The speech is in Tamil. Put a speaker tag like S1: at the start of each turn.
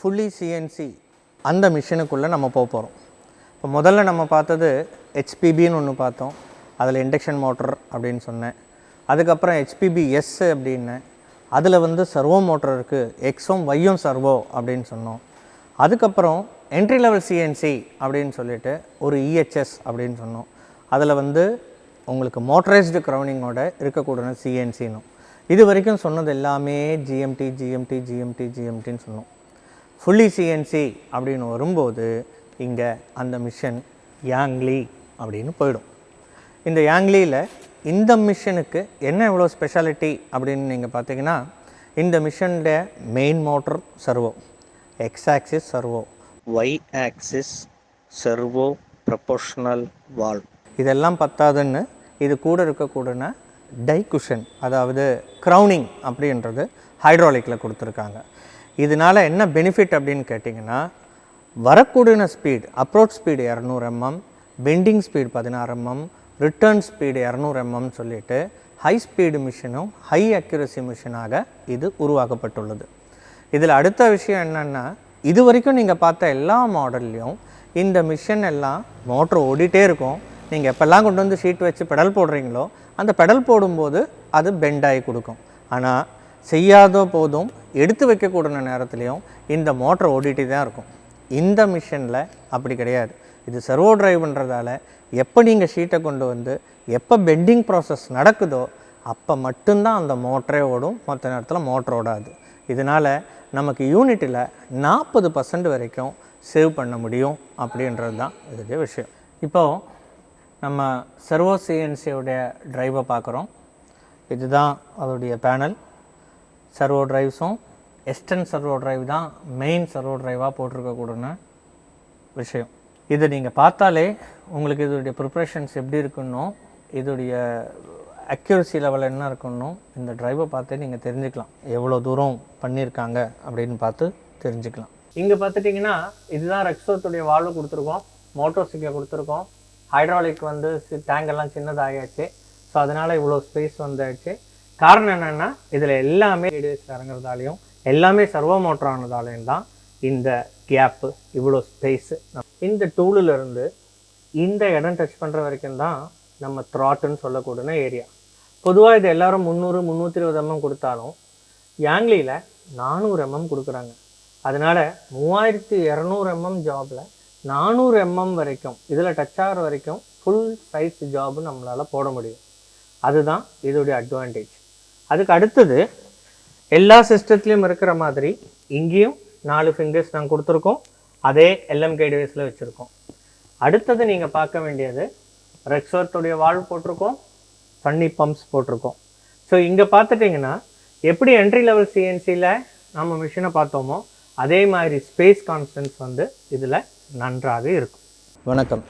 S1: ஃபுல்லி சிஎன்சி அந்த மிஷினுக்குள்ளே நம்ம போகிறோம். இப்போ முதல்ல நம்ம பார்த்தது HPBன்னு ஒன்று பார்த்தோம். அதில் இண்டக்ஷன் மோட்டர் அப்படின்னு சொன்னேன். அதுக்கப்புறம் HPBS அப்படின்னேன். அதில் வந்து சர்வோ மோட்டர் இருக்குது, எக்ஸும் ஒய்யும் சர்வோ அப்படின்னு சொன்னோம். அதுக்கப்புறம் என்ட்ரி லெவல் சிஎன்சி அப்படின்னு சொல்லிட்டு ஒரு EHS அப்படின்னு சொன்னோம். அதில் வந்து உங்களுக்கு மோட்டரைஸ்டு க்ரௌனிங்கோட இருக்கக்கூடிய சிஎன்சின்னு. இது வரைக்கும் சொன்னது எல்லாமே ஜிஎம்டின்னு சொன்னோம். ஃபுல்லி சிஎன்சி அப்படின்னு வரும்போது இங்கே அந்த மிஷின் யாங்லி அப்படின்னு போயிடும். இந்த யாங்லியில் இந்த மிஷினுக்கு என்ன எவ்வளோ ஸ்பெஷாலிட்டி அப்படின்னு நீங்கள் பார்த்தீங்கன்னா, இந்த மிஷினுடைய main motor servo, X axis servo, Y axis servo, proportional valve. இதெல்லாம் பத்தாதுன்னு இது கூட இருக்கக்கூடன டைகுஷன், அதாவது க்ரௌனிங் அப்படின்றது ஹைட்ராலிக்கில் கொடுத்துருக்காங்க. இதனால் என்ன பெனிஃபிட் அப்படின்னு கேட்டிங்கன்னா, வரக்கூடிய speed, approach speed 200 mm, bending speed 16 mm, return speed 200 mm சொல்லிட்டு ஹை ஸ்பீடு மிஷினும் ஹை அக்யூரசி மிஷினாக இது உருவாக்கப்பட்டுள்ளது. இதில் அடுத்த விஷயம் என்னென்னா, இது வரைக்கும் நீங்கள் பார்த்த எல்லா மாடல்லையும் இந்த மிஷின் எல்லாம் மோட்ரு ஓடிட்டே இருக்கும். நீங்கள் எப்போல்லாம் கொண்டு வந்து ஷீட் வச்சு பெடல் போடுறீங்களோ அந்த பெடல் போடும்போது அது பெண்டாகி கொடுக்கும். ஆனால் செய்யாத போதும் எடுத்து வைக்கக்கூடிய நேரத்துலையும் இந்த மோட்டர் ஓடிட்டு தான் இருக்கும். இந்த மிஷினில் அப்படி கிடையாது. இது சர்வோ டிரைவ் பண்ணுறதால எப்போ நீங்கள் ஷீட்டை கொண்டு வந்து எப்போ பெண்டிங் ப்ராசஸ் நடக்குதோ அப்போ மட்டும்தான் அந்த மோட்டரே ஓடும், மற்ற நேரத்தில் மோட்டர் ஓடாது. இதனால் நமக்கு யூனிட்டில் 40% வரைக்கும் சேவ் பண்ண முடியும் அப்படின்றது தான் இதோடைய விஷயம். இப்போது நம்ம சர்வோ சிஎன்சியோடைய ட்ரைவை பார்க்குறோம். இதுதான் அதோடைய பேனல். சர்வோ ட்ரைவ்ஸும் எஸ்டன் சர்வோ ட்ரைவ் தான் மெயின் சர்வோ ட்ரைவாக போட்டிருக்கக்கூடிய விஷயம். இதை நீங்கள் பார்த்தாலே உங்களுக்கு இதோடைய ப்ரிப்ரேஷன்ஸ் எப்படி இருக்குன்னோ, இதோடைய அக்யூரசி லெவல் என்ன இருக்குன்னோ இந்த ட்ரைவை பார்த்தே நீங்கள் தெரிஞ்சுக்கலாம். எவ்வளோ தூரம் பண்ணியிருக்காங்க அப்படின்னு பார்த்து தெரிஞ்சுக்கலாம். இங்கே பார்த்துட்டிங்கன்னா இதுதான் ரெக்ஸோத்துடைய வால்வு கொடுத்துருக்கோம், மோட்டோர்ஸ் இங்கே கொடுத்துருக்கோம். ஹைட்ராலிக் வந்து டேங்கெல்லாம் சின்னதாகிடுச்சு. ஸோ அதனால் இவ்வளோ ஸ்பேஸ் வந்துடுச்சு. காரணம் என்னென்னா, இதில் எல்லாமே ரேடியஸில் இறங்குறதாலையும் எல்லாமே சர்வோ மோட்டர் ஆனதாலையும் தான் இந்த கேப்பு, இவ்வளோ ஸ்பேஸு. இந்த டூலிருந்து இந்த இடம் டச் பண்ணுற வரைக்கும் தான் நம்ம த்ராட்டுன்னு சொல்லக்கூடிய ஏரியா. பொதுவாக இது எல்லோரும் 300-320 mm கொடுத்தாலும் யாங்லியில் 400 mm கொடுக்குறாங்க. அதனால் 3200 mm ஜாபில் 400 mm வரைக்கும் இதில் டச் ஆகிற வரைக்கும் ஃபுல் சைஸ் ஜாபு நம்மளால் போட முடியும். அதுதான் இதோடைய அட்வான்டேஜ். அதுக்கு அடுத்தது எல்லா சிஸ்டத்துலேயும் இருக்கிற மாதிரி இங்கேயும் 4 ஃபிங்கர்ஸ் நாங்கள் கொடுத்துருக்கோம். அதே LMK டிவைஸில் வச்சுருக்கோம். அடுத்தது நீங்கள் பார்க்க வேண்டியது ரெக்ஸோர்ட்டுடைய வால்வ் போட்டிருக்கோம், தண்ணி பம்ப்ஸ் போட்டிருக்கோம். ஸோ இங்கே பார்த்துட்டிங்கன்னா எப்படி என்ட்ரி லெவல் சிஎன்சியில் நம்ம மிஷினை பார்த்தோமோ அதே மாதிரி ஸ்பேஸ் கான்ஸ்டன்ஸ் வந்து இதில் நன்றாக இருக்கும். வணக்கம்.